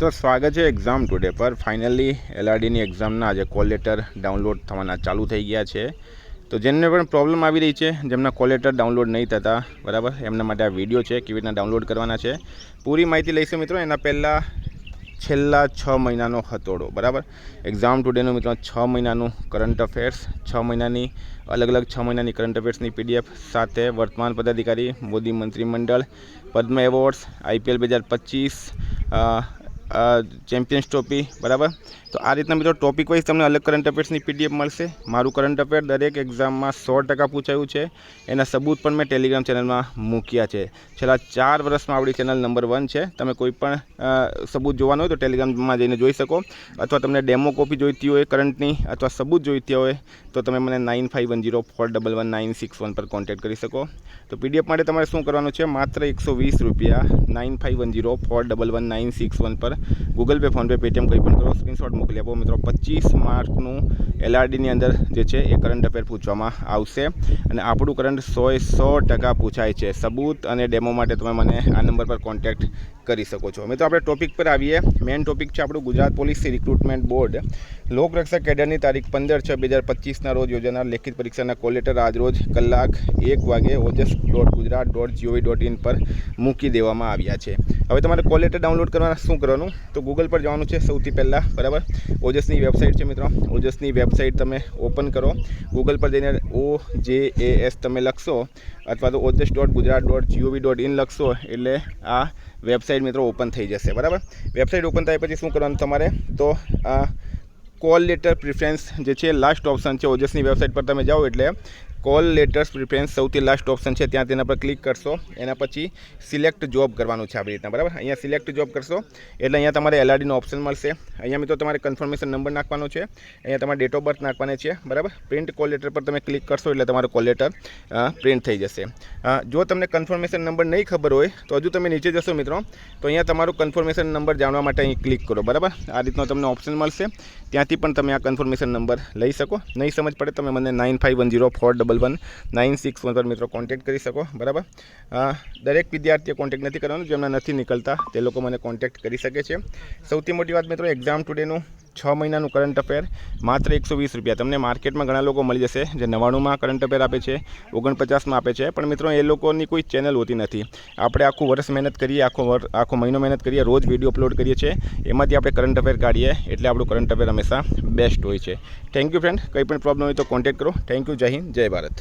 મિત્રો સ્વાગત છે એક્ઝામ ટુડે પર. ફાઇનલી એલઆરડીની એક્ઝામના આજે કોલ લેટર ડાઉનલોડ થવાના ચાલુ થઈ ગયા છે. તો જેમને પણ પ્રોબ્લેમ આવી રહી છે, જેમના કોલ લેટર ડાઉનલોડ નહીં થતા, બરાબર, એમના માટે આ વિડીયો છે, કેવી રીતના ડાઉનલોડ કરવાના છે પૂરી માહિતી લઈશું મિત્રો. એના પહેલાં છેલ્લા 6 મહિનાનો હતોડો, બરાબર, એક્ઝામ ટુડેનું મિત્રો 6 મહિનાનું કરંટ અફેર્સ, 6 મહિનાની અલગ અલગ 6 મહિનાની કરંટ અફેર્સની પીડીએફ સાથે વર્તમાન પદાધિકારી, મોદી મંત્રીમંડળ, પદ્મ એવોર્ડ્સ, આઈપીએલ 2025, ચેમ્પિયન્સ ટ્રોફી, બરાબર. તો આ રીતના મિત્રો ટોપિક વાઇઝ તમને અલગ કરંટ અફેર્સની પીડીએફ મળશે. મારું કરંટ અફેર દરેક એક્ઝામમાં 100% પૂછાયું છે. એના સબૂત પણ મેં ટેલિગ્રામ ચેનલમાં મૂક્યા છે. છેલ્લા 4 વર્ષમાં આપણી ચેનલ નંબર 1 છે. તમે કોઈ પણ સબૂત જોવાનું હોય તો ટેલિગ્રામમાં જઈને જોઈ શકો, અથવા તમને ડેમો કોપી જોઈતી હોય કરંટની, અથવા સબૂત જોઈતી હોય તો તમે મને 9510411961 પર કોન્ટેક્ટ કરી શકો. તો પીડીએફ માટે તમારે શું કરવાનું છે? માત્ર 120 રૂપિયા 9510411961 પર ગૂગલ પે, ફોનપે, પેટીએમ કંઈ પણ કરો, સ્ક્રીનશોટ મોકલી આપો મિત્રો. 25 માર્કનું એલઆરડીની અંદર જે છે એ કરંટ અફેર પૂછવામાં આવશે, અને આપણું કરંટ 100% પૂછાય છે. સબૂત અને ડેમો માટે તમે મને આ નંબર પર કોન્ટેક્ટ કરી શકો છો. મિત્રો આપણે ટોપિક પર આવીએ. મેઇન ટોપિક છે આપણું ગુજરાત પોલીસ રિક્રુટમેન્ટ બોર્ડ લોકરક્ષક કેડરની તારીખ 15/6/2025ના રોજ યોજાનાર લેખિત પરીક્ષાના કોલ લેટર આજરોજ કલાક 1 વાગે ojas.gujarat.gov.in પર મૂકી દેવામાં આવ્યા છે. હવે તમારે કોલ લેટર ડાઉનલોડ કરવાના શું કરવાનું? તો ગૂગલ પર જવાનું છે સૌથી પહેલાં, બરાબર. ઓજસની વેબસાઇટ છે મિત્રો. ઓજસની વેબસાઇટ તમે ઓપન કરો. ગૂગલ પર જઈને OJAS તમે લખશો, અથવા તો ojas.gujarat.gov.in લખશો એટલે આ વેબસાઇટ મિત્રો ઓપન થઈ જશે, બરાબર. વેબસાઇટ ઓપન થાય પછી શું કરવાનું તમારે? તો કોલ લેટર પ્રિફરન્સ જે છે લાસ્ટ ઓપ્શન છે. ઓજસની વેબસાઇટ પર તમે જાઓ એટલે કોલ લેટર્સ પ્રિફરન્સ સૌથી લાસ્ટ ઓપ્શન છે, ત્યાં તેના પર ક્લિક કરશો. એના પછી સિલેક્ટ જોબ કરવાનું છે આવી રીતના, બરાબર. અહીંયા સિલેક્ટ જોબ કરશો એટલે અહીંયા તમારે એલઆરડીનો ઓપ્શન મળશે. અહીંયા મિત્રો તમારે કન્ફર્મેશન નંબર નાખવાનો છે, અહીંયા તમારે ડેટ ઓફ બર્થ નાખવાની છે, બરાબર. પ્રિન્ટ કોલ લેટર પર તમે ક્લિક કરશો એટલે તમારો કોલ લેટર પ્રિન્ટ થઈ જશે. જો તમને કન્ફર્મેશન નંબર નહીં ખબર હોય તો હજુ તમે નીચે જશો મિત્રો, તો અહીંયા તમારું કન્ફર્મેશન નંબર જાણવા માટે અહીં ક્લિક કરો, બરાબર. આ રીતનો તમને ઓપ્શન મળશે, ત્યાંથી પણ તમે આ કન્ફર્મેશન નંબર લઈ શકો. નહીં સમજ પડે તમે મને 9510411961 પર મિત્રો કોન્ટેક્ટ કરી શકો, બરાબર. દરેક વિદ્યાર્થીએ કોન્ટેક્ટ નથી કરવાનો, જેમના નથી નીકળતા તે લોકો મને કોન્ટેક્ટ કરી શકે છે. સૌથી મોટી વાત મિત્રો, એક્ઝામ ટુડેનું 6 મહિનાનું કરંટ અફેર માત્ર 120 રૂપિયા. તમને માર્કેટમાં ઘણા લોકો મળી જશે જે 99માં કરંટ અફેર આપે છે, 49માં આપે છે, પણ મિત્રો એ લોકોની કોઈ ચેનલ હોતી નથી. આપણે આખું વર્ષ મહેનત કરીએ, આખો મહિનો મહેનત કરીએ, રોજ વિડીયો અપલોડ કરીએ છીએ, એમાંથી આપણે કરંટ અફેર કાઢીએ એટલે આપણું કરંટ અફેર હંમેશા બેસ્ટ હોય છે. Thank you friend. કંઈ પણ પ્રોબ્લેમ હોય તો કોન્ટેક્ટ કરો. Thank you. જય હિન્દ, જય ભારત.